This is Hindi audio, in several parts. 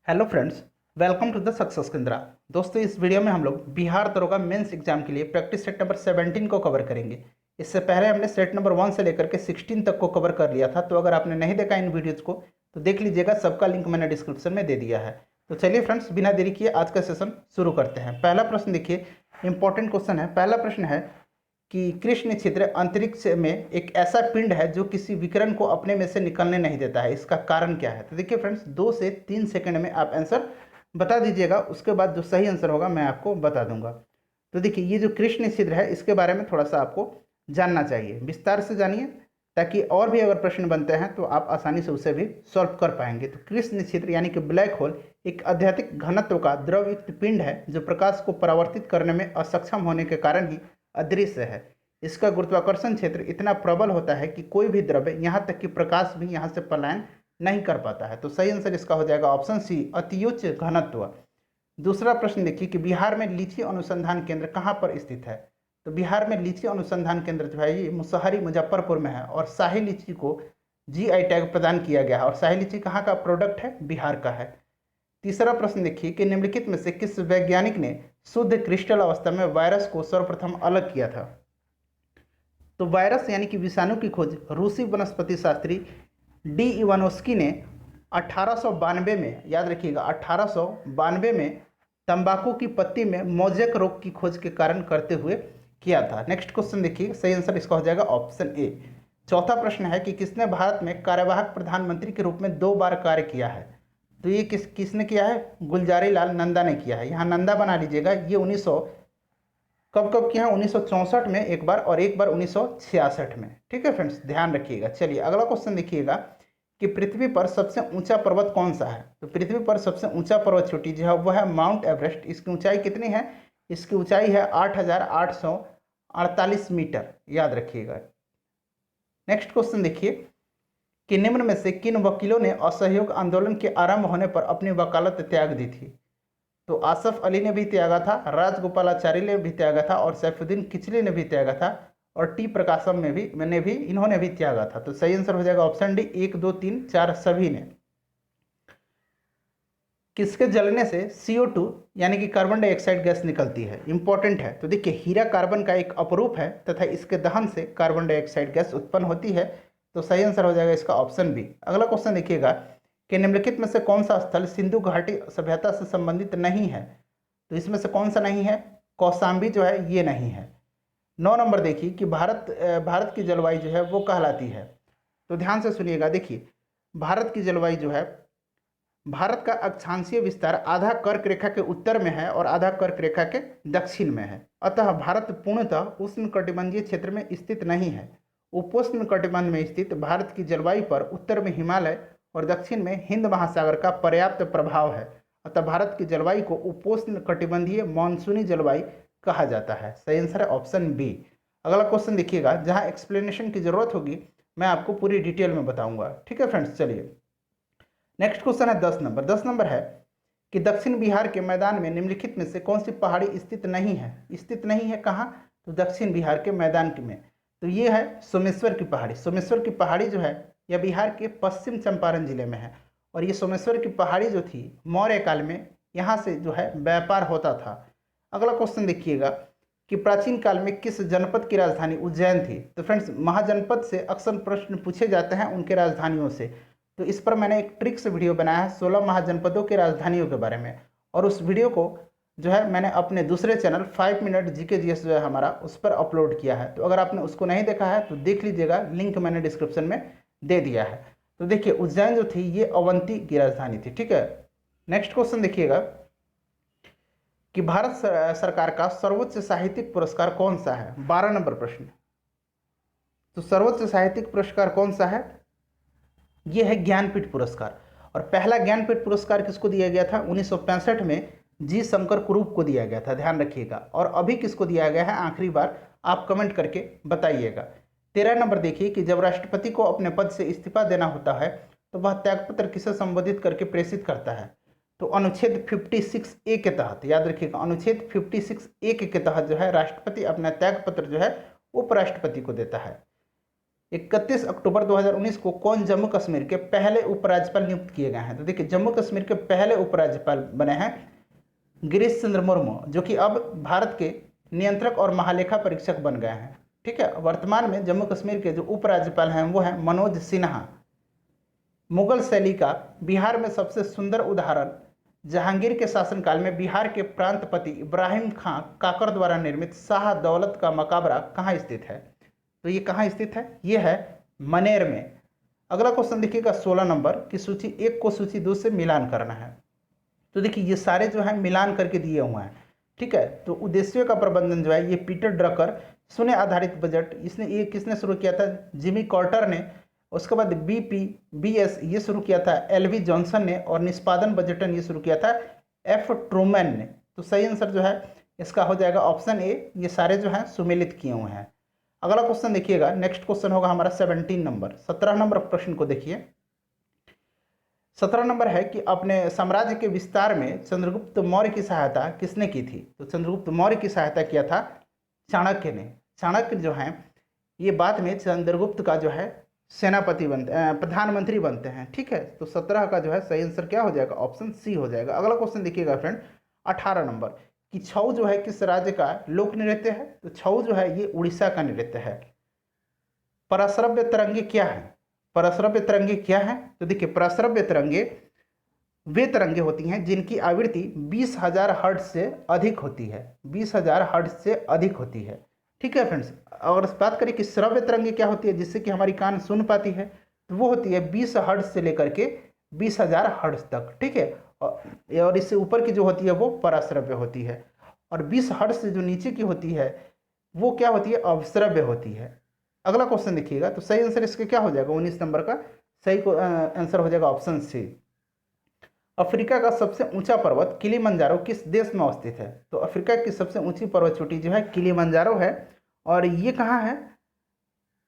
Hello friends, welcome to the success Kendra. दोस्तों, इस वीडियो में हम लोग बिहार दरोगा मेंस एग्जाम के लिए प्रैक्टिस सेट नंबर 17 को कवर करेंगे। इससे पहले हमने सेट नंबर 1 से लेकर के 16 तक को कवर कर लिया था। तो अगर आपने नहीं देखा इन वीडियोज़ को तो देख लीजिएगा, सबका लिंक मैंने डिस्क्रिप्शन में दे दिया है। तो चलिए फ्रेंड्स, बिना देरी किए आज का सेशन शुरू करते हैं। पहला प्रश्न देखिए, इंपॉर्टेंट क्वेश्चन है। पहला प्रश्न है कि कृष्ण छिद्र अंतरिक्ष में एक ऐसा पिंड है जो किसी विकिरण को अपने में से निकलने नहीं देता है, इसका कारण क्या है? तो देखिए फ्रेंड्स, 2 से 3 सेकंड में आप आंसर बता दीजिएगा। उसके बाद जो सही आंसर होगा मैं आपको बता दूंगा। तो देखिए, ये जो कृष्ण छिद्र है इसके बारे में थोड़ा सा आपको जानना चाहिए, विस्तार से जानिए, ताकि और भी अगर प्रश्न बनते हैं तो आप आसानी से उसे भी सॉल्व कर पाएंगे। तो कृष्ण छिद्र यानी कि ब्लैक होल एक अत्यधिक घनत्व का द्रवयुक्त पिंड है जो प्रकाश को परावर्तित करने में असक्षम होने के कारण ही अदृश्य है। इसका गुरुत्वाकर्षण क्षेत्र इतना प्रबल होता है कि कोई भी द्रव्य, यहाँ तक कि प्रकाश भी यहाँ से पलायन नहीं कर पाता है। तो सही आंसर इसका हो जाएगा ऑप्शन सी, अतिउच्च घनत्व। दूसरा प्रश्न देखिए कि बिहार में लीची अनुसंधान केंद्र कहाँ पर स्थित है? तो बिहार में लीची अनुसंधान केंद्र जो है ये मुसहरी मुजफ्फरपुर में है और शाही लीची को जीआई टैग प्रदान किया गया है। और शाही लीची कहाँ का प्रोडक्ट है? बिहार का है। तीसरा प्रश्न देखिए कि निम्नलिखित में से किस वैज्ञानिक ने शुद्ध क्रिस्टल अवस्था में वायरस को सर्वप्रथम अलग किया था? तो वायरस यानी कि विषाणु की खोज रूसी वनस्पति शास्त्री डी इवानोस्की ने 1892 में, याद रखिएगा 1892 में तंबाकू की पत्ती में मोजेक रोग की खोज के कारण करते हुए किया था। नेक्स्ट क्वेश्चन देखिए, सही आंसर इसका हो जाएगा ऑप्शन ए। चौथा प्रश्न है कि किसने भारत में कार्यवाहक प्रधानमंत्री के रूप में 2 बार कार्य किया है? तो ये किसने किया है? गुलजारी लाल नंदा ने किया है। यहाँ नंदा बना लीजिएगा। ये 1900 कब कब किया है? 1964 में एक बार और एक बार 1966 में। ठीक है फ्रेंड्स, ध्यान रखिएगा। चलिए अगला क्वेश्चन देखिएगा कि पृथ्वी पर सबसे ऊंचा पर्वत कौन सा है? तो पृथ्वी पर सबसे ऊंचा पर्वत छोटी जो है वह है माउंट एवरेस्ट। इसकी ऊंचाई कितनी है? इसकी ऊंचाई है 8,848 मीटर, याद रखिएगा। नेक्स्ट क्वेश्चन देखिए कि निम्न में से किन वकीलों ने असहयोग आंदोलन के आरंभ होने पर अपनी वकालत त्याग दी थी? तो आसफ अली ने भी त्यागा था, राजगोपालाचारी ने भी त्यागा था और सैफुद्दीन किचली ने भी त्यागा था और टी प्रकाशम में भी इन्होंने भी त्यागा था। तो सही आंसर हो जाएगा ऑप्शन डी, 1, 2, 3, 4 सभी ने। किसके जलने से CO2 यानी कि कार्बन डाइऑक्साइड गैस निकलती है? इंपॉर्टेंट है। तो देखिए, हीरा कार्बन का एक अपरूप है तथा इसके दहन से कार्बन डाइऑक्साइड गैस उत्पन्न होती है। तो सही आंसर हो जाएगा इसका ऑप्शन बी। अगला क्वेश्चन देखिएगा कि निम्नलिखित में से कौन सा स्थल सिंधु घाटी सभ्यता से संबंधित नहीं है? तो इसमें से कौन सा नहीं है? कौशाम्बी जो है ये नहीं है। 9 नंबर देखिए कि भारत की जलवायु जो है वो कहलाती है। तो ध्यान से सुनिएगा। देखिए, भारत की जलवायु जो है, भारत का अक्षांशीय विस्तार आधा कर्क रेखा के उत्तर में है और आधा कर्क रेखा के दक्षिण में है। अतः भारत पूर्णतः उष्णकटिबंधीय क्षेत्र में स्थित नहीं है। उपोष्ण कटिबंध में स्थित भारत की जलवायु पर उत्तर में हिमालय और दक्षिण में हिंद महासागर का पर्याप्त प्रभाव है। अतः भारत की जलवायु को उपोष्ण कटिबंधीय मानसूनी जलवायु कहा जाता है। सही आंसर है ऑप्शन बी। अगला क्वेश्चन देखिएगा, जहां एक्सप्लेनेशन की जरूरत होगी मैं आपको पूरी डिटेल में बताऊंगा। ठीक है फ्रेंड्स, चलिए नेक्स्ट क्वेश्चन है 10 नंबर। 10 नंबर है कि दक्षिण बिहार के मैदान में निम्नलिखित में से कौन सी पहाड़ी स्थित नहीं है? स्थित नहीं है कहाँ? तो दक्षिण बिहार के मैदान में। तो ये है सोमेश्वर की पहाड़ी। सोमेश्वर की पहाड़ी जो है यह बिहार के पश्चिम चंपारण जिले में है। और ये सोमेश्वर की पहाड़ी जो थी मौर्य काल में यहाँ से जो है व्यापार होता था। अगला क्वेश्चन देखिएगा कि प्राचीन काल में किस जनपद की राजधानी उज्जैन थी? तो फ्रेंड्स, महाजनपद से अक्सर प्रश्न पूछे जाते हैं उनके राजधानियों से। तो इस पर मैंने एक ट्रिक से वीडियो बनाया है 16 महाजनपदों के राजधानियों के बारे में, और उस वीडियो को जो है मैंने अपने दूसरे चैनल 5 मिनट जीके जीएस जो है हमारा, उस पर अपलोड किया है। तो अगर आपने उसको नहीं देखा है तो देख लीजिएगा, लिंक मैंने डिस्क्रिप्शन में दे दिया है। तो देखिए, उज्जैन जो थी ये अवंती की राजधानी थी। ठीक है, नेक्स्ट क्वेश्चन देखिएगा कि भारत सरकार का सर्वोच्च साहित्यिक पुरस्कार कौन सा है? 12 नंबर प्रश्न। तो सर्वोच्च साहित्यिक पुरस्कार कौन सा है? ये है ज्ञानपीठ पुरस्कार। और पहला ज्ञानपीठ पुरस्कार किसको दिया गया था? 1965 में जी शंकर कुरूप को दिया गया था, ध्यान रखिएगा। और अभी किसको दिया गया है आखिरी बार, आप कमेंट करके बताइएगा। 13 नंबर देखिए कि जब राष्ट्रपति को अपने पद से इस्तीफा देना होता है तो वह त्यागपत्र किसे संबोधित करके प्रेषित करता है? तो अनुच्छेद 56A के तहत, याद रखिएगा, अनुच्छेद 56A के तहत जो है राष्ट्रपति अपना त्यागपत्र जो है उपराष्ट्रपति को देता है। 31 अक्टूबर 2019 को कौन जम्मू कश्मीर के पहले उपराज्यपाल नियुक्त किए गए हैं? तो देखिए जम्मू कश्मीर के पहले उपराज्यपाल बने हैं गिरीश चंद्र मुर्मू, जो कि अब भारत के नियंत्रक और महालेखा परीक्षक बन गए हैं। ठीक है, वर्तमान में जम्मू कश्मीर के जो उपराज्यपाल हैं वो हैं मनोज सिन्हा। मुगल शैली का बिहार में सबसे सुंदर उदाहरण जहांगीर के शासनकाल में बिहार के प्रांतपति इब्राहिम खां काकर द्वारा निर्मित शाह दौलत का मकबरा कहाँ स्थित है? तो ये कहाँ स्थित है? ये है मनेर में। अगला क्वेश्चन देखिएगा 16 नंबर की सूची 1 को सूची 2 से मिलान करना है। तो देखिए ये सारे जो है मिलान करके दिए हुए हैं। ठीक है, तो उद्देश्यों का प्रबंधन जो है ये पीटर ड्रकर, शून्य आधारित बजट ये किसने शुरू किया था? जिमी कार्टर ने। उसके बाद BPBS ये शुरू किया था LV जॉनसन ने, और निष्पादन बजटन ये शुरू किया था F ट्रूमैन ने। तो सही आंसर जो है इसका हो जाएगा ऑप्शन ए, ये सारे जो हैं सुमेलित किए हुए हैं। अगला क्वेश्चन देखिएगा, नेक्स्ट क्वेश्चन होगा हमारा 17 नंबर। 17 नंबर प्रश्न को देखिए। 17 नंबर है कि अपने साम्राज्य के विस्तार में चंद्रगुप्त मौर्य की सहायता किसने की थी? तो चंद्रगुप्त मौर्य की सहायता किया था चाणक्य ने। चाणक्य जो है ये बाद में चंद्रगुप्त का जो है सेनापति प्रधानमंत्री बनते हैं। ठीक है, तो 17 का जो है सही आंसर क्या हो जाएगा? ऑप्शन सी हो जाएगा। अगला क्वेश्चन देखिएगा फ्रेंड 18 नंबर कि छऊ जो है किस राज्य का लोक नृत्य है? तो छऊ जो है ये उड़ीसा का नृत्य है। परश्रव्य तरंगे क्या है? परश्रव्य तरंगे क्या है? तो देखिए परश्रव्य तरंगे वे तरंगे होती हैं जिनकी आवृत्ति 20,000 हर्ट्ज से अधिक होती है। 20,000 हर्ट्ज से अधिक होती है। ठीक है फ्रेंड्स, और बात करें कि श्रव्य तरंगे क्या होती है जिससे कि हमारी कान सुन पाती है, तो वो होती है 20 हर्ट्ज से लेकर के 20,000 हर्ट्ज तक। ठीक है, और इससे ऊपर की जो होती है वो पराश्रव्य होती है, और 20 हर्ट्ज से जो नीचे की होती है वो क्या होती है? अवश्रव्य होती है। अगला क्वेश्चन देखिएगा, तो सही आंसर इसके क्या हो जाएगा? 19 नंबर का सही आंसर हो जाएगा ऑप्शन सी। अफ्रीका का सबसे ऊंचा पर्वत किलिमंजारो किस देश में अवस्थित है? तो अफ्रीका की सबसे ऊंची पर्वत चोटी जो है किलिमंजारो है, और ये कहाँ है?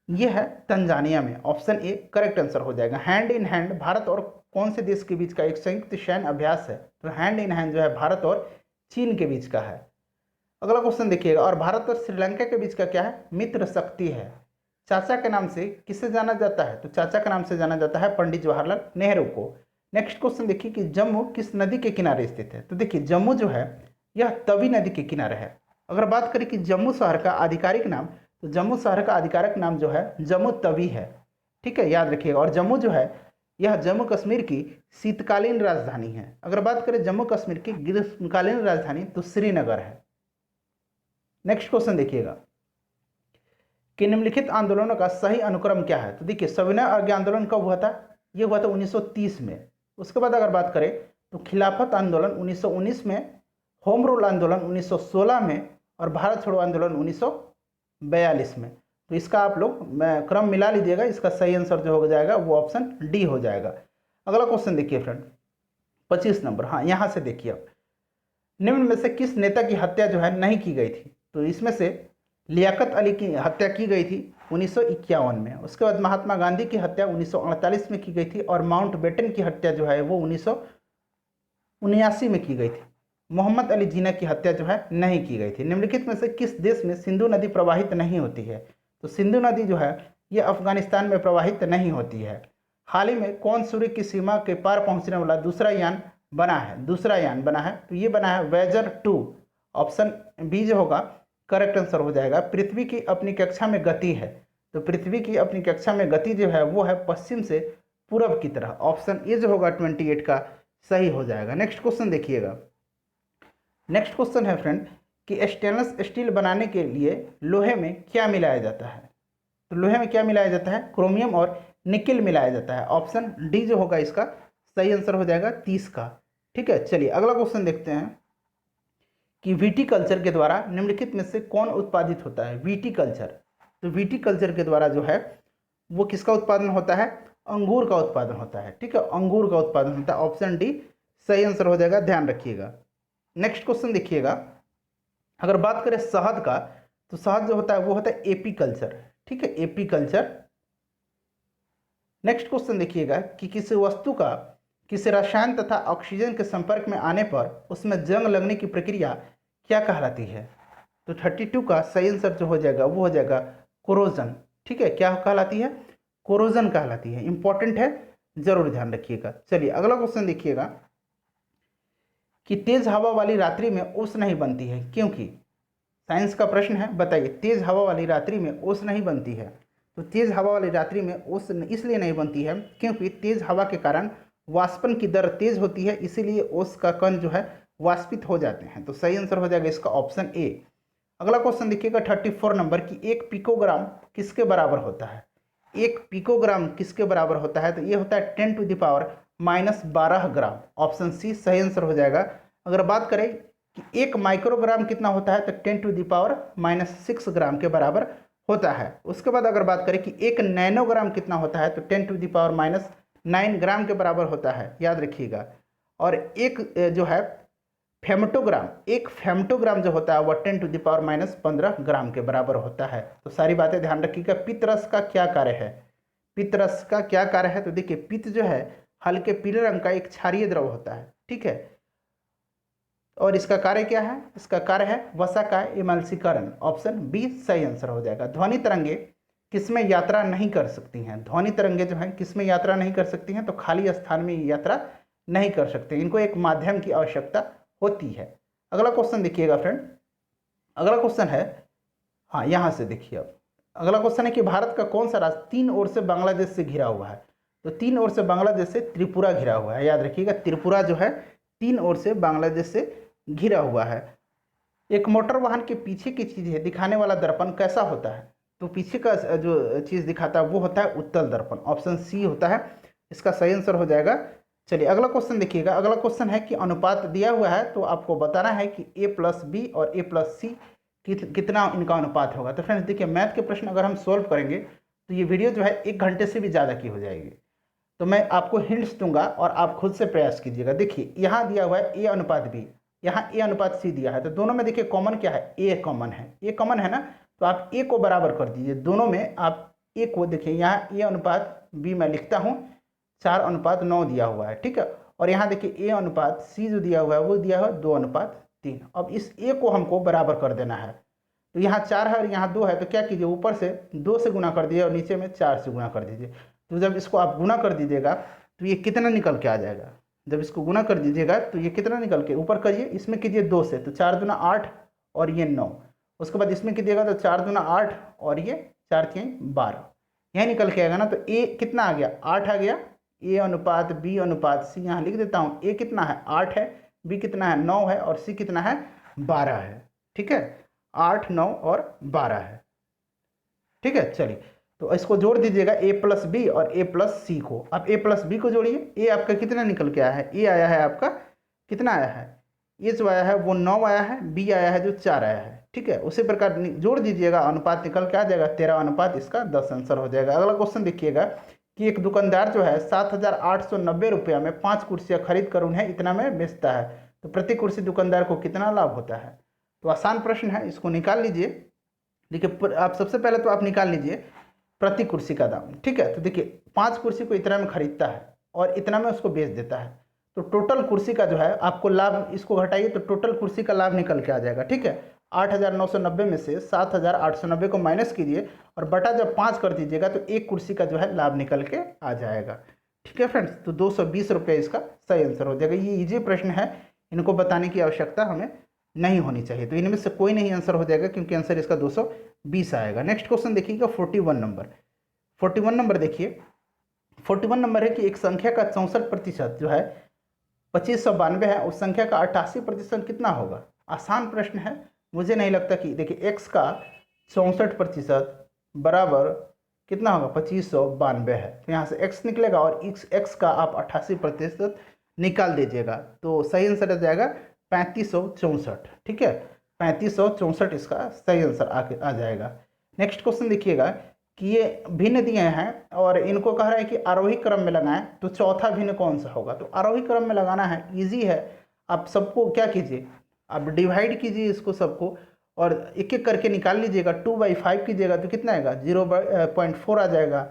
ये है तंजानिया में। ऑप्शन ए करेक्ट आंसर हो जाएगा। हैंड इन हैंड भारत और कौन से देश के बीच का एक संयुक्त सैन्य अभ्यास है? तो हैंड इन हैंड जो है भारत और चीन के बीच का है। अगला क्वेश्चन देखिएगा, और भारत और श्रीलंका के बीच का क्या है? मित्र शक्ति है। चाचा के नाम से किसे जाना जाता है? तो चाचा के नाम से जाना जाता है पंडित जवाहरलाल नेहरू को। नेक्स्ट क्वेश्चन देखिए कि जम्मू किस नदी के किनारे स्थित है? तो देखिए जम्मू जो है यह तवी नदी के किनारे है। अगर बात करें कि जम्मू शहर का आधिकारिक नाम, तो जम्मू शहर का आधिकारिक नाम जो है जम्मू तवी है। ठीक है, याद रखिएगा। और जम्मू जो है यह जम्मू कश्मीर की शीतकालीन राजधानी है। अगर बात करें जम्मू कश्मीर की ग्रीष्मकालीन राजधानी, तो श्रीनगर है। नेक्स्ट क्वेश्चन देखिएगा कि निम्नलिखित आंदोलनों का सही अनुक्रम क्या है? तो देखिए सविनय अवज्ञा आंदोलन कब हुआ था? ये हुआ था 1930 में। उसके बाद अगर बात करें तो खिलाफत आंदोलन 1919 में, होम रूल आंदोलन 1916 में, और भारत छोड़ो आंदोलन 1942 में। तो इसका आप लोग क्रम मिला लीजिएगा, इसका सही आंसर जो हो जाएगा वो ऑप्शन डी हो जाएगा। अगला क्वेश्चन देखिए फ्रेंड 25 नंबर। हाँ, यहाँ से देखिए आप, निम्न में से किस नेता की हत्या जो है नहीं की गई थी? तो इसमें से लियाकत अली की हत्या की गई थी 1951 में। उसके बाद महात्मा गांधी की हत्या 1948 में की गई थी, और माउंटबेटन की हत्या जो है वो 1979 में की गई थी। मोहम्मद अली जिन्ना की हत्या जो है नहीं की गई थी। निम्नलिखित में से किस देश में सिंधु नदी प्रवाहित नहीं होती है? तो सिंधु नदी जो है ये अफगानिस्तान में प्रवाहित नहीं होती है। हाल ही में कौन सूर्य की सीमा के पार पहुंचने वाला दूसरा यान बना है? तो ये बना है वेजर 2। ऑप्शन बी जो होगा करेक्ट आंसर हो जाएगा। पृथ्वी की अपनी कक्षा में गति है, तो पृथ्वी की अपनी कक्षा में गति जो है वो है पश्चिम से पूरब की तरह। ऑप्शन ए जो होगा 28 का सही हो जाएगा। नेक्स्ट क्वेश्चन देखिएगा। नेक्स्ट क्वेश्चन है फ्रेंड कि स्टेनलेस स्टील बनाने के लिए लोहे में क्या मिलाया जाता है? तो लोहे में क्या मिलाया जाता है? क्रोमियम और निकेल मिलाया जाता है। ऑप्शन डी जो होगा इसका सही आंसर हो जाएगा 30 का। ठीक है, चलिए अगला क्वेश्चन देखते हैं कि विटीकल्चर के द्वारा निम्नलिखित में से कौन उत्पादित होता है? विटीकल्चर, तो विटीकल्चर के द्वारा जो है वो किसका उत्पादन होता है? अंगूर का उत्पादन होता है। ठीक है, अंगूर का उत्पादन होता है। ऑप्शन डी सही आंसर हो जाएगा, ध्यान रखिएगा। नेक्स्ट क्वेश्चन देखिएगा, अगर बात करें शहद का, तो शहद जो होता है वो होता है एपीकल्चर। ठीक है, एपीकल्चर। नेक्स्ट क्वेश्चन देखिएगा कि किसी वस्तु का किसी रसायन तथा ऑक्सीजन के संपर्क में आने पर उसमें जंग लगने की प्रक्रिया क्या कहलाती है? तो 32 का सही आंसर जो हो जाएगा वो हो जाएगा कोरोजन। ठीक है, क्या कहलाती है? कोरोजन कहलाती है। इंपॉर्टेंट है, जरूर ध्यान रखिएगा। चलिए अगला क्वेश्चन देखिएगा कि तेज हवा वाली रात्रि में ओस नहीं बनती है क्योंकि, साइंस का प्रश्न है, बताइए तेज हवा वाली रात्रि में ओस नहीं बनती है। तो तेज हवा वाली रात्रि में ओस इसलिए नहीं बनती है क्योंकि तेज हवा के कारण वाष्पन की दर तेज होती है, इसीलिए ओस का कण जो है वाष्पित हो जाते हैं। तो सही आंसर हो जाएगा इसका ऑप्शन ए। अगला क्वेश्चन देखिएगा 34 नंबर की, एक पिकोग्राम किसके बराबर होता है? एक पिकोग्राम किसके बराबर होता है? तो ये होता है 10⁻⁻12 ग्राम। ऑप्शन सी सही आंसर हो जाएगा। अगर बात करें कि एक माइक्रोग्राम कितना होता है, तो 10⁻⁻6 ग्राम के बराबर होता है। उसके बाद अगर बात करें कि एक नैनोग्राम कितना होता है, तो 10⁻⁹ ग्राम के बराबर होता है, याद रखिएगा। और एक जो है फेमटोग्राम, एक फेमटोग्राम जो होता है वह 10⁻15 ग्राम के बराबर होता है। तो सारी बातें ध्यान रखिएगा। पित्तरस का क्या कार्य है? पित्तरस का क्या कार्य है? तो देखिए पित्त जो है हल्के पीले रंग का एक क्षारीय द्रव होता है, ठीक है। और इसका कार्य क्या है? इसका कार्य है वसा का एमल्सीकरण। ऑप्शन बी सही आंसर हो जाएगा। ध्वनि तरंगे किसमें यात्रा नहीं कर सकती हैं? ध्वनि तरंगे जो हैं किसमें यात्रा नहीं कर सकती हैं? तो खाली स्थान में यात्रा नहीं कर सकते, इनको एक माध्यम की आवश्यकता होती है। अगला क्वेश्चन देखिएगा फ्रेंड, अगला क्वेश्चन है, हाँ यहाँ से देखिए अब अगला क्वेश्चन है कि भारत का कौन सा राज्य तीन ओर से बांग्लादेश से घिरा हुआ है? तो तीन ओर से बांग्लादेश से त्रिपुरा घिरा हुआ है, याद रखिएगा। त्रिपुरा जो है तीन ओर से बांग्लादेश से घिरा हुआ है। एक मोटर वाहन के पीछे की चीज़ दिखाने वाला दर्पण कैसा होता है? तो पीछे का जो चीज़ दिखाता है वो होता है उत्तल दर्पण। ऑप्शन सी होता है इसका सही आंसर हो जाएगा। चलिए अगला क्वेश्चन देखिएगा। अगला क्वेश्चन है कि अनुपात दिया हुआ है, तो आपको बताना है कि a+b और a+c कितना इनका अनुपात होगा। तो फ्रेंड्स देखिए, मैथ के प्रश्न अगर हम सोल्व करेंगे तो ये वीडियो जो है 1 घंटे से भी ज़्यादा की हो जाएगी। तो मैं आपको हिंट्स दूंगा और आप खुद से प्रयास कीजिएगा। देखिए यहाँ दिया हुआ है a/b, यहाँ a/c दिया है, तो दोनों में देखिए कॉमन क्या है? a कॉमन है, a कॉमन है ना, तो आप a को बराबर कर दीजिए। दोनों में आप a को देखिए, यहाँ a/b मैं लिखता हूँ 4/9 दिया हुआ है, ठीक है। और यहाँ देखिए a/c जो दिया हुआ है वो दिया हुआ है 2/3। अब इस a को हमको बराबर कर देना है। तो यहाँ 4 है और यहाँ 2 है, तो क्या कीजिए ऊपर से 2 से गुना कर दीजिए और नीचे में 4 से गुना कर दीजिए। तो जब इसको आप गुना कर दीजिएगा तो ये कितना निकल के आ जाएगा? जब इसको गुना कर दीजिएगा तो ये कितना निकल के, ऊपर करिए, इसमें कीजिए 2 से, तो 4 दूना 8 और ये 9। उसके बाद इसमें कीजिएगा तो 4 दूना 8 और ये 4×3 12, यह निकल के आएगा ना। तो a कितना आ गया? 8 आ गया। a/b/c यहाँ लिख देता हूँ। a कितना है? 8 है, b कितना है? 9 है, और c कितना है? 12 है, ठीक है। 8, 9 और 12 है, ठीक है। चलिए तो इसको जोड़ दीजिएगा a+b और a+c को। आप a+b को जोड़िए। a आपका कितना निकल के आया है? a आया है आपका कितना आया है? a जो आया है वो 9 आया है, b आया है जो 4 आया है, ठीक है। उसी प्रकार जोड़ दीजिएगा, अनुपात निकल के आ जाएगा 13 इसका 10 आंसर हो जाएगा। अगला क्वेश्चन देखिएगा कि एक दुकानदार जो है 7,890 रुपये में 5 कुर्सियाँ खरीद कर उन्हें इतना में बेचता है, तो प्रति कुर्सी दुकानदार को कितना लाभ होता है? तो आसान प्रश्न है, इसको निकाल लीजिए। देखिए आप सबसे पहले तो आप निकाल लीजिए प्रति कुर्सी का दाम, ठीक है। तो देखिए 5 कुर्सी को इतना में खरीदता है और इतना में उसको बेच देता है, तो टोटल कुर्सी का जो है आपको लाभ, इसको घटाइए तो टोटल कुर्सी का लाभ निकल के आ जाएगा, ठीक है। 8,990 में से 7,890 को माइनस कीजिए और बटा जब 5 कर दीजिएगा तो एक कुर्सी का जो है लाभ निकल के आ जाएगा, ठीक है फ्रेंड्स। तो 220 रुपये इसका सही आंसर हो जाएगा। ये इजी प्रश्न है, इनको बताने की आवश्यकता हमें नहीं होनी चाहिए। तो इनमें से कोई नहीं आंसर हो जाएगा क्योंकि आंसर इसका 220 आएगा। नेक्स्ट क्वेश्चन देखिएगा 41 नंबर। 41 नंबर देखिए, 41 नंबर है कि एक संख्या का 64% जो है 2592 है, उस संख्या का 88% कितना होगा? आसान प्रश्न है, मुझे नहीं लगता कि, देखिए x का 64% बराबर कितना होगा? 2592 है, तो यहाँ से x निकलेगा और x का आप 88% निकाल दीजिएगा, तो सही आंसर आ जाएगा 3564, ठीक है। 3564 इसका सही आंसर आ जाएगा। नेक्स्ट क्वेश्चन देखिएगा कि ये भिन्न दिए हैं और इनको कह रहा है कि आरोही क्रम में लगाएं, तो चौथा भिन्न कौन सा होगा? तो आरोही क्रम में लगाना है, इजी है। आप सबको क्या कीजिए, आप डिवाइड कीजिए इसको सबको और एक एक करके निकाल लीजिएगा। 2/5 कीजिएगा तो कितना आएगा? 0.4 आ जाएगा।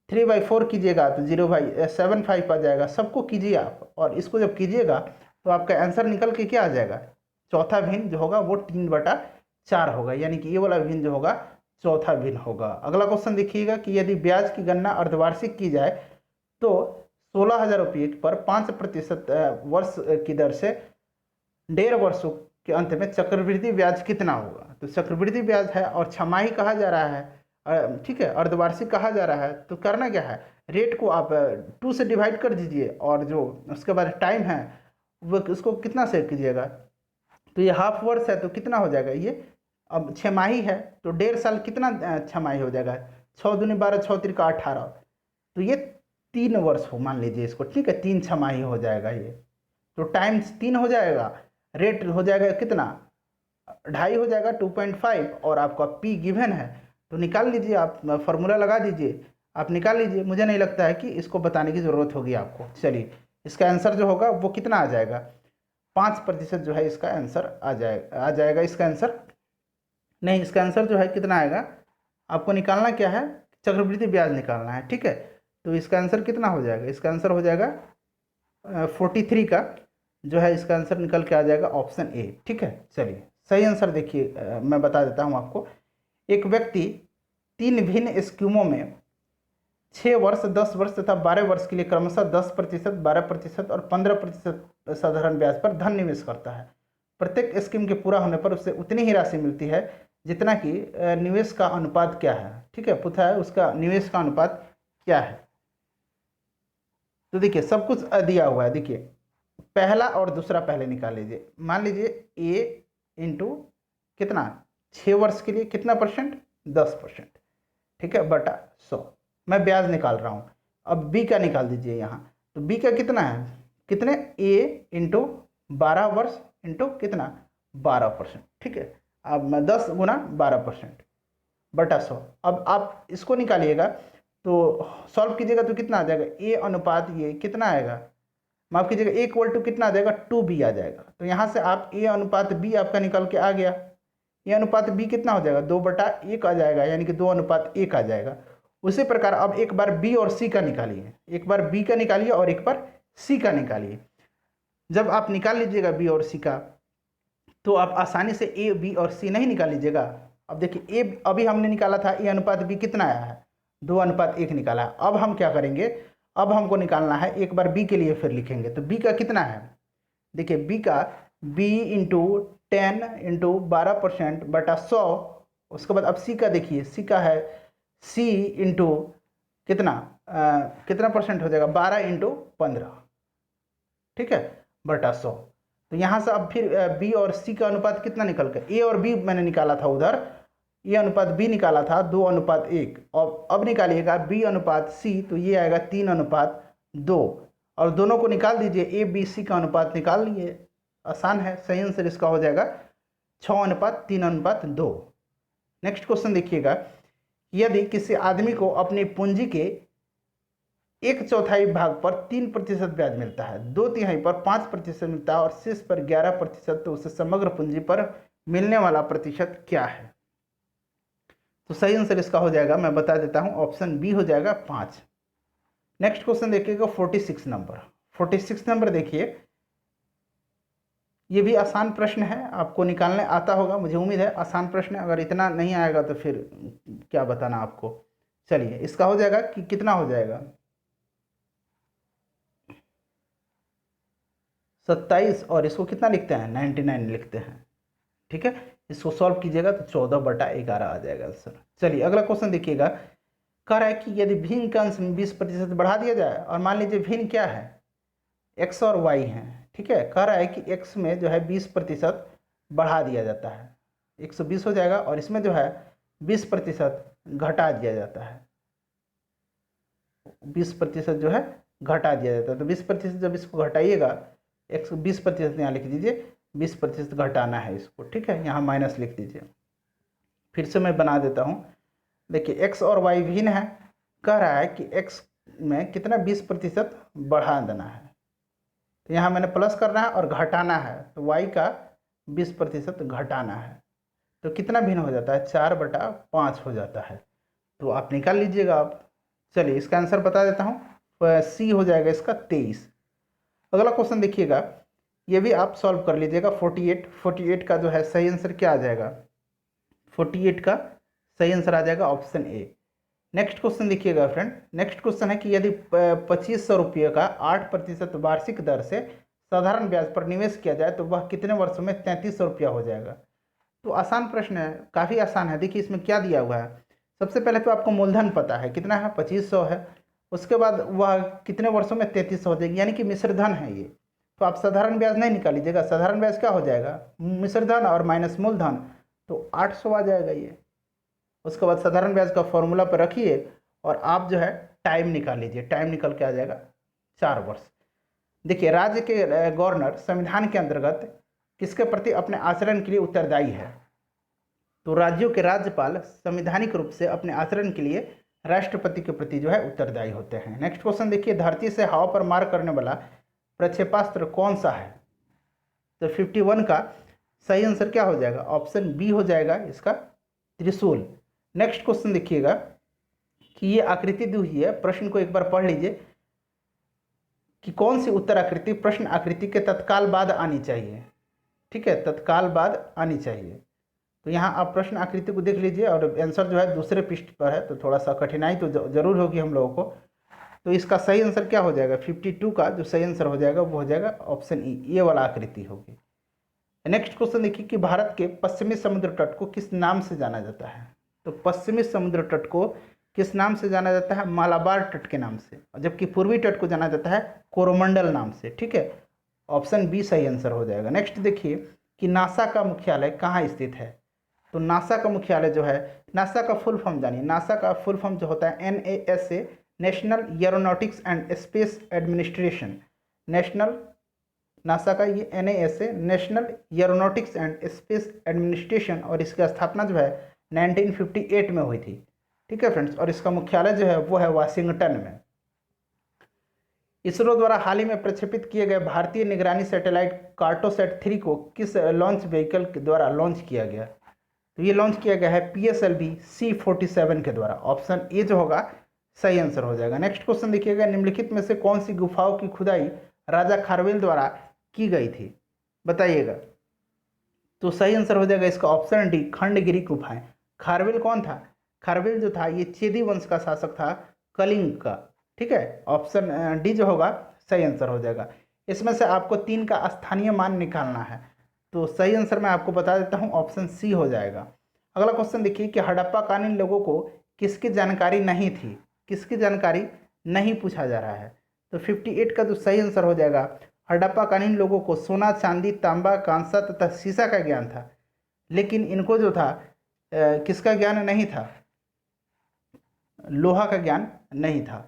3/4 कीजिएगा तो 0/75 आ जाएगा। सबको कीजिए आप, और इसको जब कीजिएगा तो आपका आंसर निकल के क्या आ जाएगा? चौथा भिन्न जो होगा वो 3/4 होगा, यानी कि ये वाला भिन्न जो होगा चौथा भिन्न होगा। अगला क्वेश्चन देखिएगा कि यदि ब्याज की गणना अर्धवार्षिक की जाए तो 16,000 रुपये पर 5% वर्ष की दर से 1.5 वर्षों के अंत में चक्रवृद्धि ब्याज कितना होगा। तो चक्रवृद्धि ब्याज है और छमाही कहा जा रहा है, ठीक है, अर्धवार्षिक कहा जा रहा है। तो करना क्या है, रेट को आप 2 से डिवाइड कर दीजिए और जो उसके बाद टाइम है वो उसको कितना से कीजिएगा। तो ये हाफ वर्ष है तो कितना हो जाएगा ये, अब छमाही है तो 1.5 साल कितना छमाही हो जाएगा, 6 दूनी 12, 6 तिरका 18, तो ये 3 वर्ष हो मान लीजिए इसको, ठीक है, 3 छमाही हो जाएगा ये। तो टाइम्स 3 हो जाएगा, रेट हो जाएगा कितना, 2.5 हो जाएगा 2.5, और आपका पी गिवन है तो निकाल लीजिए, आप फॉर्मूला लगा दीजिए, आप निकाल लीजिए। मुझे नहीं लगता है कि इसको बताने की ज़रूरत होगी आपको। चलिए इसका आंसर जो होगा वो कितना आ जाएगा, 5% जो है इसका आंसर आ जाएगा इसका आंसर नहीं, इसका आंसर जो है कितना आएगा, आपको निकालना क्या है, चक्रवृद्धि ब्याज निकालना है, ठीक है। तो इसका आंसर कितना हो जाएगा, इसका आंसर हो जाएगा 43 का जो है इसका आंसर निकल के आ जाएगा ऑप्शन ए, ठीक है। चलिए सही आंसर देखिए, मैं बता देता हूँ आपको। एक व्यक्ति 3 भिन्न स्कीमों में 6 वर्ष, 10 वर्ष तथा 12 वर्ष के लिए क्रमशः 10%, 12% और 15% साधारण ब्याज पर धन निवेश करता है। प्रत्येक स्कीम के पूरा होने पर उसे उतनी ही राशि मिलती है जितना कि निवेश का अनुपात क्या है, ठीक है, पूछा है उसका निवेश का अनुपात क्या है। तो देखिए सब कुछ दिया हुआ है, देखिए पहला और दूसरा पहले निकाल लीजिए। मान लीजिए ए इंटू कितना, 6 वर्ष के लिए कितना परसेंट, 10%, ठीक है, बटा 100। मैं ब्याज निकाल रहा हूँ। अब बी का निकाल दीजिए यहाँ, तो बी का कितना है, कितने, ए इंटू 12 वर्ष इंटू कितना 12%, ठीक है। अब मैं 10 गुना 12% बटा 100। अब आप इसको निकालिएगा तो सॉल्व कीजिएगा तो कितना आ जाएगा, ए अनुपात ये कितना आएगा, माफ कीजिएगा, ए इक्वल टू कितना आ जाएगा, 2b आ जाएगा। तो यहाँ से आप ए अनुपात बी आपका निकल के आ गया। ए अनुपात बी कितना हो जाएगा, 2/1 आ जाएगा, यानी कि 2:1 आ जाएगा। उसी प्रकार अब एक बार बी और सी का निकालिए, एक बार बी का निकालिए और एक बार सी का निकालिए। जब आप निकाल लीजिएगा बी और सी का तो आप आसानी से ए, बी और सी नहीं निकाल लीजिएगा। अब देखिए ए अभी हमने निकाला था, ए अनुपात बी कितना आया है, 2:1 निकाला है। अब हम क्या करेंगे, अब हमको निकालना है, एक बार बी के लिए फिर लिखेंगे। तो बी का कितना है, देखिए बी का बी इंटू 10 इंटू 12% बटा 100। उसके बाद अब सी का देखिए, सी का है सी इंटू कितना कितना परसेंट हो जाएगा, 12 इंटू 15, ठीक है, बटा 100। तो यहाँ से अब फिर बी और सी का अनुपात कितना निकल कर, ए और बी मैंने निकाला था उधर, ए अनुपात बी निकाला था 2:1, और अब निकालिएगा बी अनुपात सी, तो ये आएगा 3:2, और दोनों को निकाल दीजिए, ए बी सी का अनुपात निकाल लिए, आसान है। सही आंसर इसका हो जाएगा 6:3:2। नेक्स्ट क्वेश्चन देखिएगा, यदि किसी आदमी को अपनी पूंजी के 1/4 भाग पर 3% ब्याज मिलता है, 2/3 पर 5% मिलता है और शेष पर 11%, तो उसे समग्र पूंजी पर मिलने वाला प्रतिशत क्या है। तो सही आंसर इसका हो जाएगा, मैं बता देता हूं, ऑप्शन बी हो जाएगा 5। नेक्स्ट क्वेश्चन देखिएगा 46 नंबर। 46 नंबर देखिए, ये भी आसान प्रश्न है, आपको निकालने आता होगा, मुझे उम्मीद है आसान प्रश्न है। अगर इतना नहीं आएगा तो फिर क्या बताना आपको। चलिए इसका हो जाएगा कि कितना हो जाएगा, 27, और इसको कितना लिखते हैं, 99 लिखते हैं, ठीक है। इसको सॉल्व कीजिएगा तो 14/11 आ जाएगा आंसर। चलिए अगला क्वेश्चन देखिएगा, कह रहा है कि यदि भिन्न का अंश में 20% बढ़ा दिया जाए, और मान लीजिए भिन्न क्या है, x और y है, ठीक है। कह रहा है कि x में जो है 20% बढ़ा दिया जाता है, 120 हो जाएगा, और इसमें जो है 20% घटा दिया जाता है, 20% जो है घटा दिया जाता है। तो 20% जब इसको घटाइएगा, 120% यहाँ लिख दीजिए, 20% घटाना है इसको, ठीक है, यहाँ माइनस लिख दीजिए। फिर से मैं बना देता हूँ, देखिए x और y भिन्न है, कह रहा है कि x में कितना 20% बढ़ा देना है, तो यहाँ मैंने प्लस करना है और घटाना है, तो y का 20% घटाना है, तो कितना भिन्न हो जाता है, 4/5 हो जाता है। तो आप निकाल लीजिएगा आप। चलिए इसका आंसर बता देता हूँ, सी हो जाएगा इसका 23। अगला क्वेश्चन देखिएगा, ये भी आप सॉल्व कर लीजिएगा। 48 का जो है सही आंसर क्या आ जाएगा, 48 का सही आंसर आ जाएगा ऑप्शन ए। नेक्स्ट क्वेश्चन देखिएगा फ्रेंड, नेक्स्ट क्वेश्चन है कि यदि 2500 रुपये का 8% वार्षिक दर से साधारण ब्याज पर निवेश किया जाए तो वह कितने वर्षों में 3300 रुपया हो जाएगा। तो आसान प्रश्न है, काफ़ी आसान है। देखिए इसमें क्या दिया हुआ है, सबसे पहले तो आपको मूलधन पता है कितना है, 2500 है। उसके बाद वह कितने वर्षों में 3300 हो जाएगी, यानी कि मिश्र धन है ये। तो आप साधारण ब्याज नहीं निकाल लीजिएगा, साधारण ब्याज क्या हो जाएगा, मिश्र धन और माइनस मूलधन, तो 800 आ जाएगा ये। उसके बाद साधारण ब्याज का फॉर्मूला पर रखिए और आप जो है टाइम निकाल लीजिए, टाइम निकल के आ जाएगा 4 वर्ष। देखिए राज्य के गवर्नर संविधान के अंतर्गत किसके प्रति अपने आचरण के लिए उत्तरदायी है। तो राज्यों के राज्यपाल संवैधानिक रूप से अपने आचरण के लिए राष्ट्रपति के प्रति जो है उत्तरदायी होते हैं। नेक्स्ट क्वेश्चन देखिए, धरती से हवा पर मार करने वाला प्रक्षेपास्त्र कौन सा है। तो 51 का सही आंसर क्या हो जाएगा, ऑप्शन बी हो जाएगा इसका, त्रिशूल। नेक्स्ट क्वेश्चन देखिएगा कि ये आकृति दी हुई है, प्रश्न को एक बार पढ़ लीजिए कि कौन सी उत्तर आकृति प्रश्न आकृति के तत्काल बाद आनी चाहिए। ठीक है, तत्काल बाद आनी चाहिए। तो यहाँ आप प्रश्न आकृति को देख लीजिए और आंसर जो है दूसरे पृष्ठ पर है, तो थोड़ा सा कठिनाई तो जरूर होगी हम लोगों को। तो इसका सही आंसर क्या हो जाएगा, 52 का जो सही आंसर हो जाएगा वो हो जाएगा ऑप्शन ई, ये वाला आकृति होगी। नेक्स्ट क्वेश्चन देखिए कि भारत के पश्चिमी समुद्र तट को किस नाम से जाना जाता है। तो पश्चिमी समुद्र तट को किस नाम से जाना जाता है, मालाबार तट के नाम से, जबकि पूर्वी तट को जाना जाता है कोरोमंडल नाम से। ठीक है, ऑप्शन बी सही आंसर हो जाएगा। नेक्स्ट देखिए कि नासा का मुख्यालय कहाँ स्थित है। तो नासा का मुख्यालय जो है, नासा का फुल फॉर्म जानिए, नासा का फुल फॉर्म जो होता है NASA, national aeronautics and space administration. National, NASA का ये NASA, national aeronautics and space administration, और इसकी स्थापना जो है 1958 में हुई थी। ठीक है फ्रेंड्स, और इसका मुख्यालय जो है वो है वाशिंगटन में। इसरो द्वारा हाल ही में प्रक्षेपित किए गए भारतीय निगरानी सैटेलाइट कार्टोसैट 3 को किस लॉन्च व्हीकल के द्वारा लॉन्च किया गया। तो ये लॉन्च किया गया है PSLV C-47 के द्वारा। ऑप्शन ए जो होगा सही आंसर हो जाएगा। नेक्स्ट क्वेश्चन देखिएगा, निम्नलिखित में से कौन सी गुफाओं की खुदाई राजा खारवेल द्वारा की गई थी, बताइएगा। तो सही आंसर हो जाएगा इसका ऑप्शन डी, खंडगिरी गुफाएं। खारवेल कौन था, खारवेल जो था ये चेदी वंश का शासक था, कलिंग का। ठीक है, ऑप्शन डी जो होगा सही आंसर हो जाएगा। इसमें से आपको 3 का स्थानीय मान निकालना है, तो सही आंसर मैं आपको बता देता हूँ, ऑप्शन सी हो जाएगा। अगला क्वेश्चन देखिए कि हड़प्पा कालीन लोगों को किसकी जानकारी नहीं थी, किसकी जानकारी नहीं पूछा जा रहा है। तो 58 का जो सही आंसर हो जाएगा, हड़प्पा कालीन लोगों को सोना, चांदी, तांबा, कांसा तथा सीसा का ज्ञान था, लेकिन इनको जो था किसका ज्ञान नहीं था, लोहा का ज्ञान नहीं था।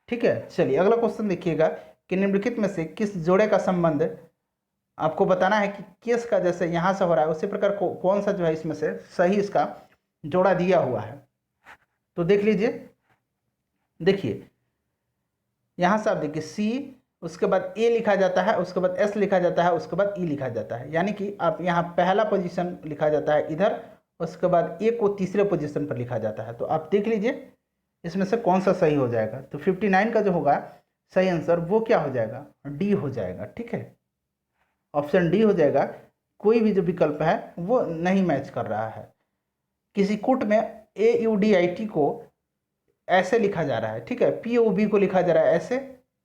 ठीक है, चलिए अगला क्वेश्चन देखिएगा कि निम्नलिखित में से किस जोड़े का संबंध, आपको बताना है कि केस का जैसे यहाँ से हो रहा है उसी प्रकार कौन सा जो है इसमें से सही इसका जोड़ा दिया हुआ है। तो देख लीजिए, देखिए यहाँ से आप देखिए C, उसके बाद A लिखा जाता है, उसके बाद S लिखा जाता है, उसके बाद E लिखा जाता है, यानी कि आप यहाँ पहला पोजीशन लिखा जाता है इधर, उसके बाद A को तीसरे पोजीशन पर लिखा जाता है। तो आप देख लीजिए इसमें से कौन सा सही हो जाएगा। तो 59 का जो होगा सही आंसर वो क्या हो जाएगा, डी हो जाएगा। ठीक है, ऑप्शन डी हो जाएगा। कोई भी जो विकल्प है वो नहीं मैच कर रहा है। किसी कूट में AUDIT को ऐसे लिखा जा रहा है, ठीक है, POB को लिखा जा रहा है ऐसे,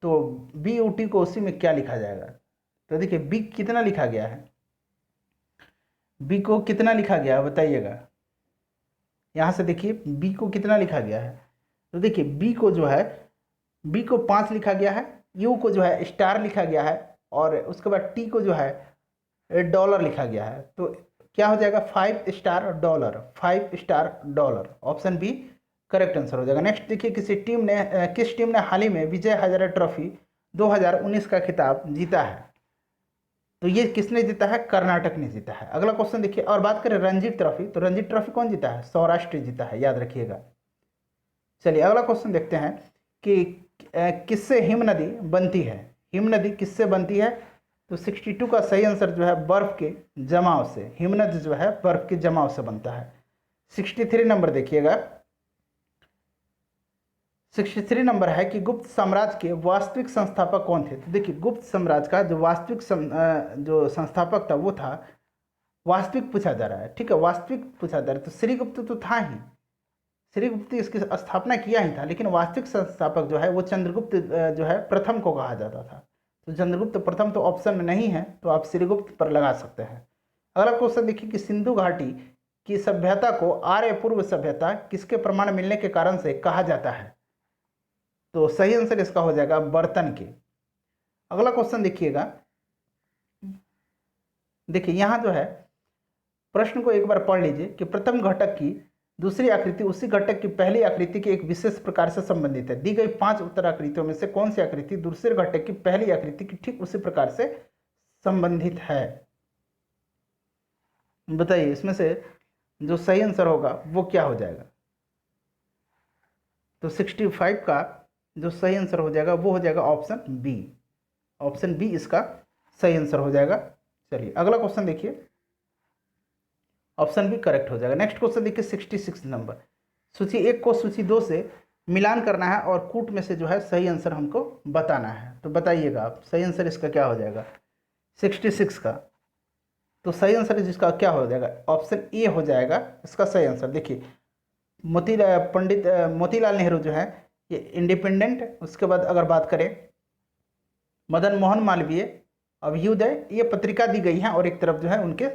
तो BUT को उसी में क्या लिखा जाएगा। तो देखिए बी कितना लिखा गया है, बी को कितना लिखा गया है बताइएगा। यहाँ से देखिए बी को कितना लिखा गया है, तो देखिए बी को जो है, बी को 5 लिखा गया है, यू को जो है स्टार लिखा गया है, और उसके बाद टी को जो है डॉलर लिखा गया है। तो क्या हो जाएगा, 5 star dollar, 5 star dollar, option B correct answer हो जाएगा। नेक्स्ट देखिए किस टीम ने हाल ही में विजय हजारे ट्रॉफी 2019 का खिताब जीता है। तो ये किसने जीता है, कर्नाटक ने जीता है। अगला क्वेश्चन देखिए, और बात करें रणजी ट्रॉफी, तो रणजी ट्रॉफी कौन जीता है, सौराष्ट्र जीता है, याद रखिएगा। चलिए अगला क्वेश्चन देखते हैं कि किससे हिम नदी बनती है, हिम नदी किससे बनती है। तो 62 का सही आंसर जो है बर्फ के जमाव से, हिम नदी जो है बर्फ के जमाव से बनता है। 63 नंबर देखिएगा, 63 नंबर है कि गुप्त साम्राज्य के वास्तविक संस्थापक कौन थे। तो देखिए गुप्त साम्राज्य का जो वास्तविक जो संस्थापक था वो था, वास्तविक पूछा जा रहा है, ठीक है, वास्तविक पूछा जा रहा है, तो श्रीगुप्त तो था ही, श्रीगुप्त इसकी स्थापना किया ही था, लेकिन वास्तविक संस्थापक जो है वो चंद्रगुप्त जो है प्रथम को कहा जाता था। तो चंद्रगुप्त प्रथम तो ऑप्शन में नहीं है, तो आप श्रीगुप्त पर लगा सकते हैं। अगला क्वेश्चन देखिए कि सिंधु घाटी की सभ्यता को आर्य पूर्व सभ्यता किसके प्रमाण मिलने के कारण से कहा जाता है? तो सही आंसर इसका हो जाएगा बर्तन के। अगला क्वेश्चन देखिएगा, देखिए यहाँ जो है प्रश्न को एक बार पढ़ लीजिए कि प्रथम घटक की दूसरी आकृति उसी घटक की पहली आकृति के एक विशेष प्रकार से संबंधित है। दी गई 5 उत्तर आकृतियों में से कौन सी आकृति दूसरे घटक की पहली आकृति की ठीक उसी प्रकार से संबंधित है? बताइए इसमें से जो सही आंसर होगा वो क्या हो जाएगा? तो 65 का जो सही आंसर हो जाएगा वो हो जाएगा ऑप्शन बी। ऑप्शन बी इसका सही आंसर हो जाएगा। चलिए अगला क्वेश्चन देखिए, ऑप्शन बी करेक्ट हो जाएगा। नेक्स्ट क्वेश्चन देखिए 66 नंबर, सूची 1 को सूची 2 से मिलान करना है और कूट में से जो है सही आंसर हमको बताना है। तो बताइएगा आप सही आंसर इसका क्या हो जाएगा 66 का? तो सही आंसर जिसका क्या हो जाएगा? ऑप्शन ए हो जाएगा इसका सही आंसर। देखिए पंडित मोतीलाल नेहरू जो है ये इंडिपेंडेंट, उसके बाद अगर बात करें मदन मोहन मालवीय, अभ्युदय, ये पत्रिका दी गई है और एक तरफ जो है उनके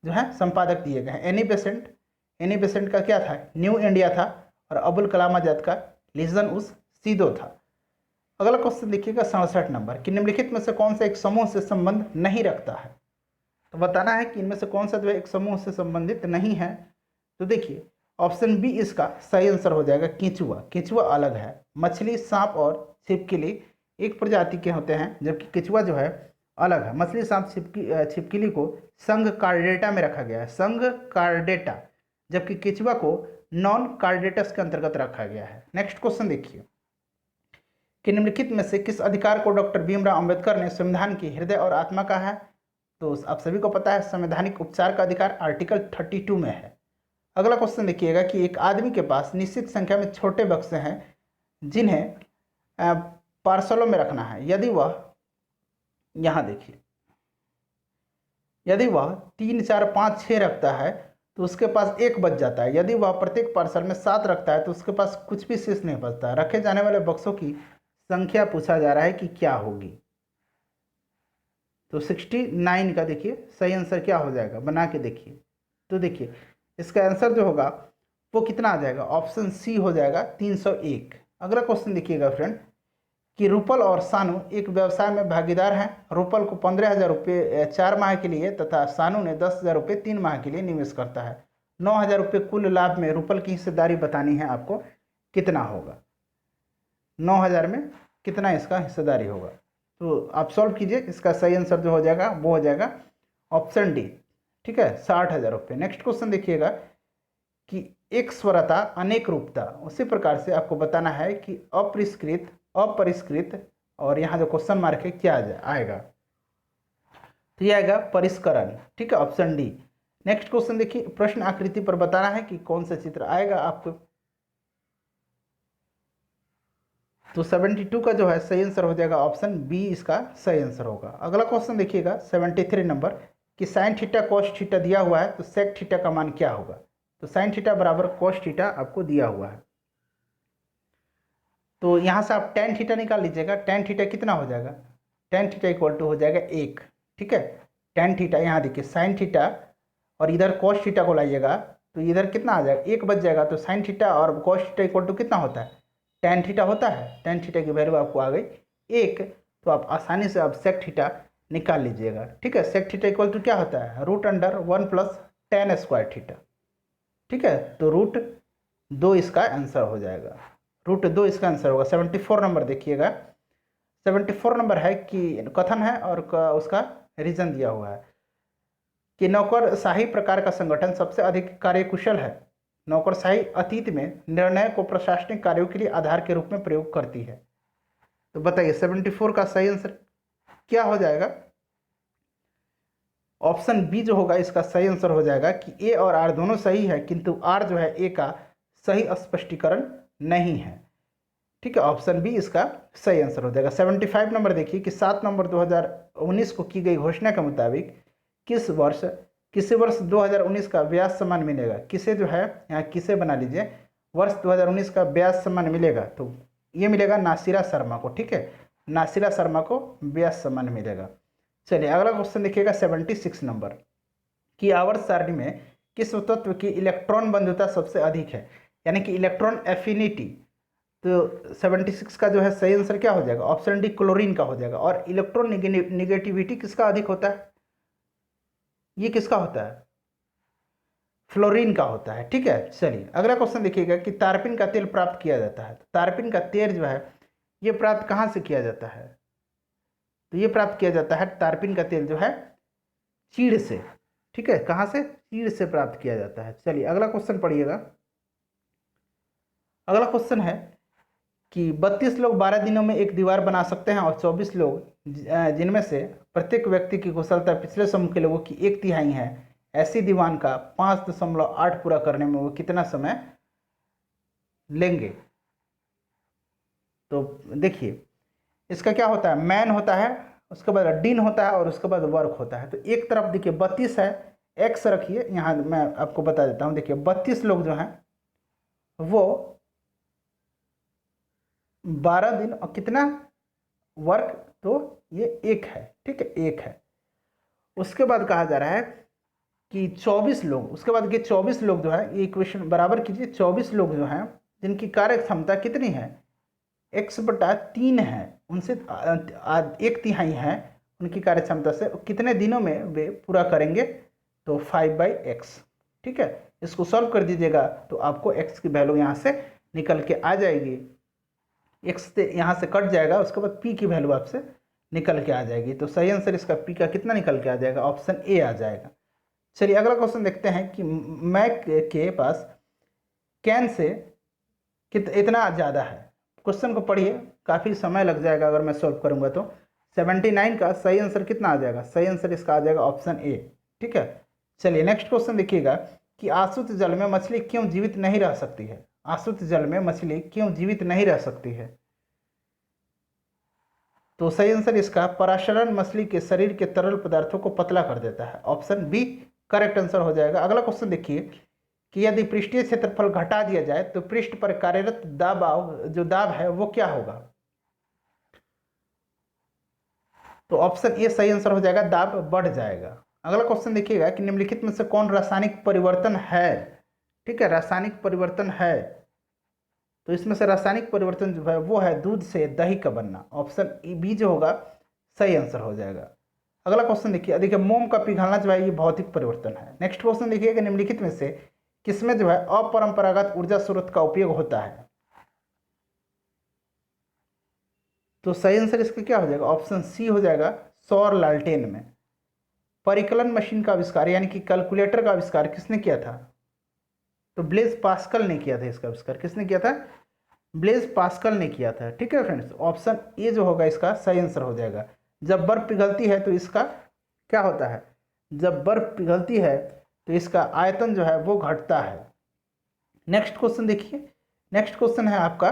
जो है संपादक दिए गए हैं। एनी बेसेंट का क्या था? न्यू इंडिया था, और अबुल कलाम आजाद का लिजन उस सीदो था। अगला क्वेश्चन देखिएगा 67 नंबर कि निम्नलिखित में से कौन सा एक समूह से संबंध नहीं रखता है? तो बताना है कि इनमें से कौन सा जो है एक समूह से संबंधित नहीं है। तो देखिए ऑप्शन बी इसका सही आंसर हो जाएगा केंचुआ। केंचुआ अलग है। मछली, सांप और छिपकली एक प्रजाति के होते हैं, जबकि केंचुआ जो है अलग है। मछली, सांप, छिपकली को संघ कार्डेटा में रखा गया है, संघ कार्डेटा, जबकि केंचुआ को नॉन कार्डेटस के अंतर्गत रखा गया है। नेक्स्ट क्वेश्चन देखिए कि निम्नलिखित में से किस अधिकार को डॉक्टर भीमराव अंबेडकर ने संविधान की हृदय और आत्मा कहा है? तो आप सभी को पता है संवैधानिक उपचार का अधिकार आर्टिकल 32 में है। अगला क्वेश्चन देखिएगा कि एक आदमी के पास निश्चित संख्या में छोटे बक्से हैं जिन्हें पार्सलों में रखना है। यदि वह, यहाँ देखिए, यदि वह 3, 4, 5, 6 रखता है तो उसके पास एक बच जाता है। यदि वह प्रत्येक पार्सल में 7 रखता है तो उसके पास कुछ भी शेष नहीं बचता। रखे जाने वाले बक्सों की संख्या पूछा जा रहा है कि क्या होगी? तो 69 का देखिए सही आंसर क्या हो जाएगा, बना के देखिए। तो देखिए इसका आंसर जो होगा वो कितना आ जाएगा? ऑप्शन सी हो जाएगा 301। अगला क्वेश्चन देखिएगा फ्रेंड कि रूपल और सानू एक व्यवसाय में भागीदार हैं। रूपल को 15,000 रुपये 4 माह के लिए तथा सानू ने 10,000 रुपये 3 माह के लिए निवेश करता है। 9,000 रुपये कुल लाभ में रूपल की हिस्सेदारी बतानी है आपको, कितना होगा? 9,000 में कितना इसका हिस्सेदारी होगा? तो आप सॉल्व कीजिए। इसका सही आंसर जो हो जाएगा वो हो जाएगा ऑप्शन डी, ठीक है, 60,000 रुपये। नेक्स्ट क्वेश्चन देखिएगा कि एक स्वरता अनेक रूपता, उसी प्रकार से आपको बताना है कि अपरिष्कृत, अपरिष्कृत और यहाँ जो क्वेश्चन मार्क है क्या आएगा? तो ये आएगा परिष्करण, ठीक है, ऑप्शन डी। नेक्स्ट क्वेश्चन देखिए, प्रश्न आकृति पर बताना है कि कौन सा चित्र आएगा आपको। तो 72 का जो है सही आंसर हो जाएगा ऑप्शन बी, इसका सही आंसर होगा। अगला क्वेश्चन देखिएगा 73 नंबर कि साइन थीटा कॉस थीटा दिया हुआ है तो सेक थीटा का मान क्या होगा? तो साइन थीटा बराबर कॉस थीटा आपको दिया हुआ है। तो यहाँ से आप टेन थीटा निकाल लीजिएगा। टेन थीटा कितना हो जाएगा? टेन थीटा इक्वल टू हो जाएगा 1, ठीक है। टेन थीटा यहाँ देखिए साइन थीटा और इधर कॉस थीटा को लाइएगा तो इधर कितना आ जाएगा? 1 बच जाएगा। तो साइन थीटा और कॉस थीटा इक्वल टू कितना होता है? टेन थीटा होता है। टेन थीटा की वैल्यू आपको आ गई 1, तो आप आसानी से आप सेक थीटा निकाल लीजिएगा, ठीक है। सेक थीटा इक्वल टू क्या होता है? √1 + tan स्क्वायर थीटा, ठीक है। तो √2 इसका आंसर हो जाएगा। √2 इसका आंसर होगा। 74 नंबर देखिएगा। 74 नंबर है कि कथन है और उसका रीजन दिया हुआ है कि नौकरशाही प्रकार का संगठन सबसे अधिक कार्यकुशल है। नौकरशाही अतीत में निर्णय को प्रशासनिक कार्यों के लिए आधार के रूप में प्रयोग करती है। तो बताइए 74 का सही आंसर क्या हो जाएगा? ऑप्शन बी जो होगा इसका सही आंसर हो जाएगा कि ए और आर दोनों सही है, किंतु आर जो है ए का सही स्पष्टीकरण नहीं है, ठीक है। ऑप्शन बी इसका सही आंसर हो जाएगा। 75 नंबर देखिए कि 7 नंबर 2019 को की गई घोषणा के मुताबिक किसी वर्ष 2019 का व्यास सम्मान मिलेगा। किसे जो है यहाँ किसे बना लीजिए, वर्ष 2019 का ब्याज सम्मान मिलेगा, तो ये मिलेगा नासिरा शर्मा को। ठीक है, नासिरा शर्मा को ब्याज सम्मान मिलेगा। चलिए अगला क्वेश्चन देखिएगा 76 नंबर कि आवर्त सारणी में किस तत्व की इलेक्ट्रॉन बंधुता सबसे अधिक है, यानी कि इलेक्ट्रॉन एफिनिटी। तो 76 का जो है सही आंसर क्या हो जाएगा, ऑप्शन डी क्लोरीन का हो जाएगा। और इलेक्ट्रॉन निगेटिविटी किसका अधिक होता है, ये किसका होता है, फ्लोरीन का होता है। ठीक है, चलिए अगला क्वेश्चन देखिएगा कि तारपीन का तेल प्राप्त किया जाता है। तो तारपीन का तेल जो है ये प्राप्त कहाँ से किया जाता है, तो ये प्राप्त किया जाता है तारपीन का तेल जो है चीड़ से। ठीक है, कहाँ से, चीड़ से प्राप्त किया जाता है। चलिए अगला क्वेश्चन पढ़िएगा। अगला क्वेश्चन है कि 32 लोग 12 दिनों में एक दीवार बना सकते हैं और 24 लोग, जिनमें से प्रत्येक व्यक्ति की कुशलता पिछले समूह के लोगों की 1/3 है, ऐसी दीवान का 5.8 पूरा करने में वो कितना समय लेंगे। तो देखिए इसका क्या होता है, मैन होता है, उसके बाद डीन होता है और उसके बाद वर्क होता है। तो एक तरफ देखिए 32 है, एक्स रखिए यहाँ, मैं आपको बता देता हूँ। देखिए 32 लोग जो हैं वो 12 दिन और कितना वर्क, तो ये एक है। ठीक है, एक है। उसके बाद कहा जा रहा है कि 24 लोग, उसके बाद के 24 लोग जो है, ये इक्वेशन बराबर कीजिए, 24 लोग जो हैं जिनकी कार्य क्षमता कितनी है, x/3 है, उनसे 1/3 है उनकी कार्य क्षमता से, कितने दिनों में वे पूरा करेंगे, तो 5/x। ठीक है, इसको सॉल्व कर दीजिएगा तो आपको x की वैल्यू यहाँ से निकल के आ जाएगी, x से यहाँ से कट जाएगा, उसके बाद p की वैल्यू आपसे निकल के आ जाएगी। तो सही आंसर इसका p का कितना निकल के आ जाएगा, ऑप्शन ए आ जाएगा। चलिए अगला क्वेश्चन देखते हैं कि मैक के पास कैन से इतना ज़्यादा है। क्वेश्चन को पढ़िए, काफ़ी समय लग जाएगा अगर मैं सॉल्व करूंगा तो। 79 का सही आंसर कितना आ जाएगा, सही आंसर इसका आ जाएगा ऑप्शन ए। ठीक है, चलिए नेक्स्ट क्वेश्चन देखिएगा कि आसुत जल में मछली क्यों जीवित नहीं रह सकती है। आसुत जल में मछली क्यों जीवित नहीं रह सकती है, तो सही आंसर इसका पराशरण मछली के शरीर के तरल पदार्थों को पतला कर देता है, ऑप्शन बी करेक्ट आंसर हो जाएगा। अगला क्वेश्चन देखिए कि यदि पृष्ठीय क्षेत्रफल घटा दिया जाए तो पृष्ठ पर कार्यरत दबाव, जो दाब है वो क्या होगा, तो ऑप्शन ए सही आंसर हो जाएगा, दाब बढ़ जाएगा। अगला क्वेश्चन देखिएगा कि निम्नलिखित में से कौन रासायनिक परिवर्तन है। ठीक है, रासायनिक परिवर्तन है, तो इसमें से रासायनिक परिवर्तन जो है वो है दूध से दही का बनना, ऑप्शन बी जो होगा सही आंसर हो जाएगा। अगला क्वेश्चन देखिए मोम का पिघलना जो है ये भौतिक परिवर्तन है। नेक्स्ट क्वेश्चन देखिएगा निम्नलिखित में से किसमें जो है अपरंपरागत ऊर्जा स्रोत का उपयोग होता है, तो सही आंसर इसका क्या हो जाएगा, ऑप्शन सी हो जाएगा, सौर लालटेन में। परिकलन मशीन का आविष्कार यानी कि कैलकुलेटर का आविष्कार किसने किया था, तो ब्लेज पास्कल ने किया था। इसका आविष्कार किसने किया था, ब्लेज पास्कल ने किया था। ठीक है फ्रेंड्स, ऑप्शन ए जो होगा इसका सही आंसर हो जाएगा। जब बर्फ पिघलती है तो इसका क्या होता है, जब बर्फ पिघलती है तो इसका आयतन जो है वो घटता है। नेक्स्ट क्वेश्चन देखिए, नेक्स्ट क्वेश्चन है आपका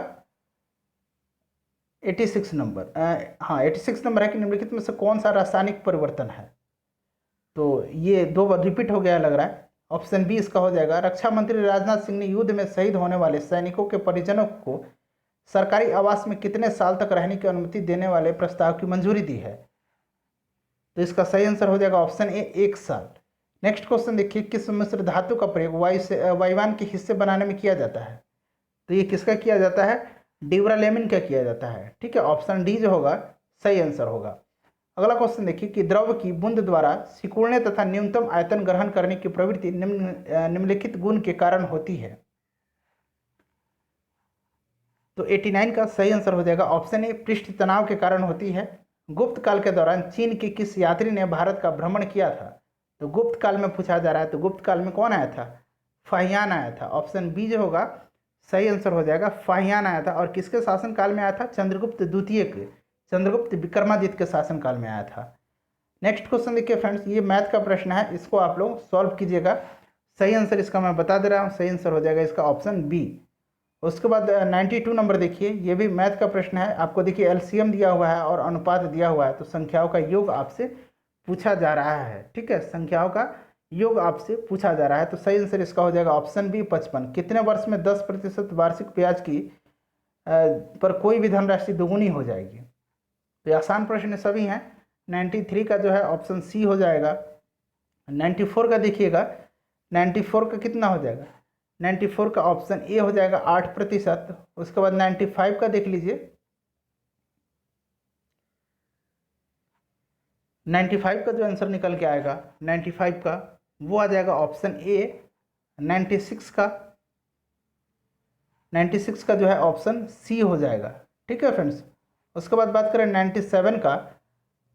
86 नंबर। हाँ 86 नंबर है कि निम्नलिखित में से कौन सा रासायनिक परिवर्तन है, तो ये 2 बार रिपीट हो गया लग रहा है, ऑप्शन बी इसका हो जाएगा। रक्षा मंत्री राजनाथ सिंह ने युद्ध में शहीद होने वाले सैनिकों के परिजनों को सरकारी आवास में कितने साल तक रहने की अनुमति देने वाले प्रस्ताव की मंजूरी दी है, तो इसका सही आंसर हो जाएगा ऑप्शन ए 1 साल। नेक्स्ट क्वेश्चन देखिए किस मिश्र धातु का प्रयोग वायुयान के हिस्से बनाने में किया जाता है, तो ये किसका किया जाता है, ड्यूरालेमिन का किया जाता है। ठीक है, ऑप्शन डी जो होगा सही आंसर होगा। अगला क्वेश्चन देखिए कि द्रव की बूंद द्वारा सिकुड़ने तथा न्यूनतम आयतन ग्रहण करने की प्रवृत्ति निम्नलिखित गुण के कारण होती है, तो 89 का सही आंसर हो जाएगा ऑप्शन ए पृष्ठ तनाव के कारण होती है। गुप्त काल के दौरान चीन के किस यात्री ने भारत का भ्रमण किया था, तो गुप्त काल में पूछा जा रहा है, तो गुप्त काल में कौन आया था, फाहियान आया था, ऑप्शन बी जो होगा सही आंसर हो जाएगा, फाहियान आया था। और किसके शासन काल में आया था, चंद्रगुप्त द्वितीय के, चंद्रगुप्त विक्रमादित्य के शासनकाल में आया था। नेक्स्ट क्वेश्चन देखिए फ्रेंड्स, ये मैथ का प्रश्न है, इसको आप लोग सॉल्व कीजिएगा। सही आंसर इसका मैं बता दे रहा हूँ, सही आंसर हो जाएगा इसका ऑप्शन बी। उसके बाद 92 नंबर देखिए, ये भी मैथ का प्रश्न है। आपको देखिए एलसीएम दिया हुआ है और अनुपात दिया हुआ है, तो संख्याओं का योग आपसे पूछा जा रहा है। ठीक है, संख्याओं का योग आपसे पूछा जा रहा है। तो सही आंसर इसका हो जाएगा ऑप्शन बी 55। कितने वर्ष में 10% वार्षिक ब्याज की पर कोई भी धनराशि दोगुनी हो जाएगी? तो ये आसान प्रश्न सभी हैं। 93 का जो है ऑप्शन सी हो जाएगा। 94 का देखिएगा, 94 का कितना हो जाएगा? 94 का ऑप्शन ए हो जाएगा 8%। उसके बाद 95 का देख लीजिए, 95 का जो आंसर निकल के आएगा 95 का, वो आ जाएगा ऑप्शन ए 96 का। 96 का जो है ऑप्शन सी हो जाएगा। ठीक है फ्रेंड्स। उसके बाद बात करें 97 का,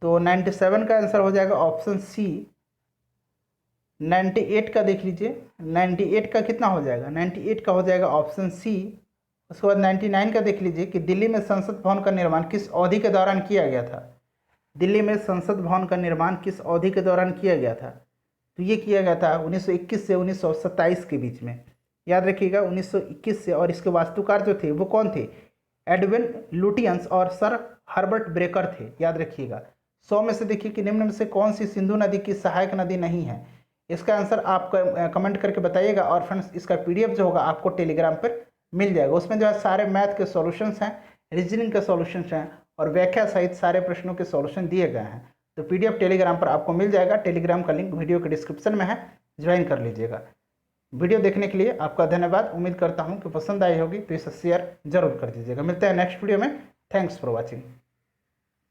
तो 97 का आंसर हो जाएगा ऑप्शन सी। 98 का देख लीजिए, 98 का कितना हो जाएगा? 98 का हो जाएगा ऑप्शन सी। उसके बाद 99 का देख लीजिए कि दिल्ली में संसद भवन का निर्माण किस अवधि के दौरान किया गया था? दिल्ली में संसद भवन का निर्माण किस अवधि के दौरान किया गया था? तो ये किया गया था 1921 से 1927 के बीच में। याद रखिएगा 1921 से। और इसके वास्तुकार जो थे वो कौन थे? एडविन लुटियंस और सर हर्बर्ट ब्रेकर थे। याद रखिएगा। 100 में से देखिए कि निम्न में से कौन सी सिंधु नदी की सहायक नदी नहीं है? इसका आंसर आप कमेंट करके बताइएगा। और फ्रेंड्स इसका पीडीएफ जो होगा आपको टेलीग्राम पर मिल जाएगा। उसमें जो है सारे मैथ के सॉल्यूशंस हैं, रीजनिंग के सॉल्यूशंस हैं और व्याख्या सहित सारे प्रश्नों के सॉल्यूशन दिए गए हैं। तो पीडीएफ टेलीग्राम पर आपको मिल जाएगा। टेलीग्राम का लिंक वीडियो के डिस्क्रिप्शन में है, ज्वाइन कर लीजिएगा। वीडियो देखने के लिए आपका धन्यवाद। उम्मीद करता हूँ कि पसंद आई होगी, तो इसे शेयर जरूर कर दीजिएगा। मिलते हैं नेक्स्ट वीडियो में। Thanks for watching.